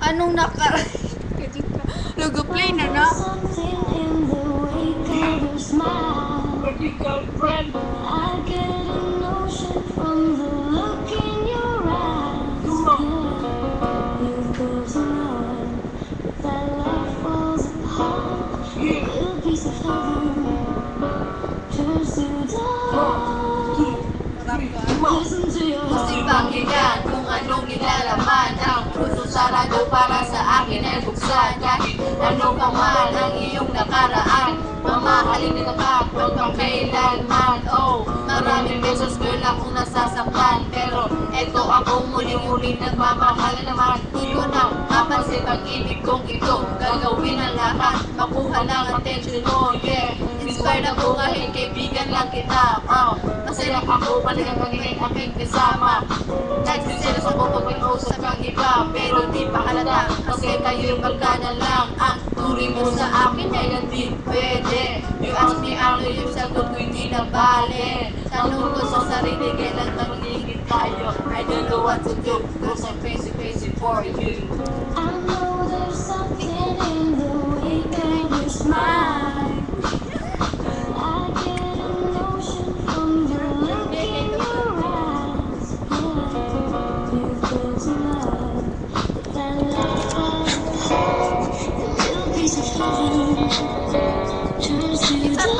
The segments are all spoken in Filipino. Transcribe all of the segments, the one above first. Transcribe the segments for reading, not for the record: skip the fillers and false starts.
Anong Logo-play na na. Vertical friend. I get a notion from the look in your eyes. You go to love, that love falls apart. A little piece of heaven turns to dust. Listen to your heart. Pakinggan kung anong nilalaman. Ang puso sarado para sa akin ay buksan. Kahit ano pa man ang iyong nakaraan, mamahalin nila ka hanggang kailanman. Oh, maraming beses girl akong nasasaktan, pero eto ako muling-muling nagmamahal naman. Di ko nang mapansin pag-ibig kong ito. Gagawin ang lahat, makuha lang attention mo. Yeah, inspired ako kahit kaibigan lang kita. Oh, masaya ako paligang magiging aking kasama. Nagsiselos ako pag may usap ang iba, pero di pa halata kasi kayo'y barkada lang. Ang turing mo sa akin ay hindi pwede. You ask me ano yung sagot ko, hindi na bale. Tanong ko sa sarili, kailan magiging tayo? I don't know what to do, cause I'm crazy, crazy for you. I know there's something in the way that you smile. I get a notion from the look in your eyes. Yeah, you go to love, that love falls apart. A little piece of heaven turns to dust.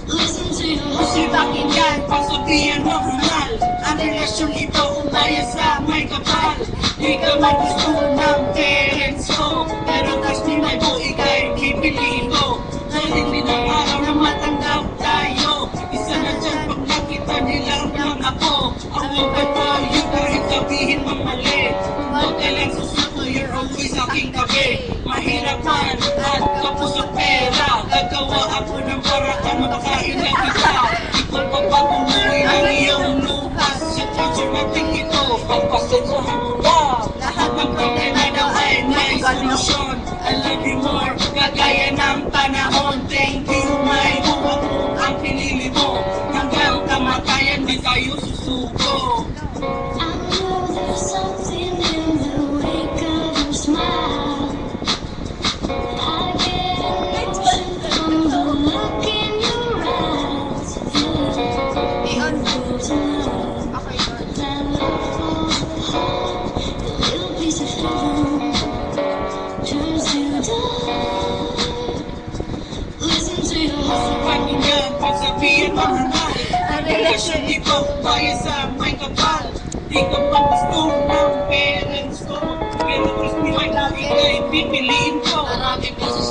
Listen to your Kasi heart. pakinggan, pasabihan mo mahal. Ang relasyon ito umaya sa may kapal. Di ka man gusto ng parents ko, pero kasi may buhay kayo pipiliin ko. Sarili ng araw na matanggap tayo. Isa na dyan pag nakita nilang lang ako. Ako ba tayo kahit sabihin mo mali. Huwag ka lang susuko, you're always aking tabi. Mahirap man at kapos sa pera, gagawa ako ng paraan makakain na kita. Ikaw pagpapumuloy ng iyong lupas. Sa future natin ito, pagpasensahan mo ba? Lahat ng problema daw ay may solusyon. I love you more, kagaya ng panahon. Thank you, may buwa ko ang pinili mo. Hanggang kamatayan di tayo susuko. I know there's something in the wake of your smile. I get a notion from the look in your eyes. Yeah, you go to love, that love falls apart. A little piece of heaven turns to dust. Listen to your heart. Pakinggan, pagsabihin mo mahal. Ang relasyon ito umaya sa may kapal. Di ka man gusto ng parents ko, pero gusto mo ay lagi ay pipiliin ko. Maraming beses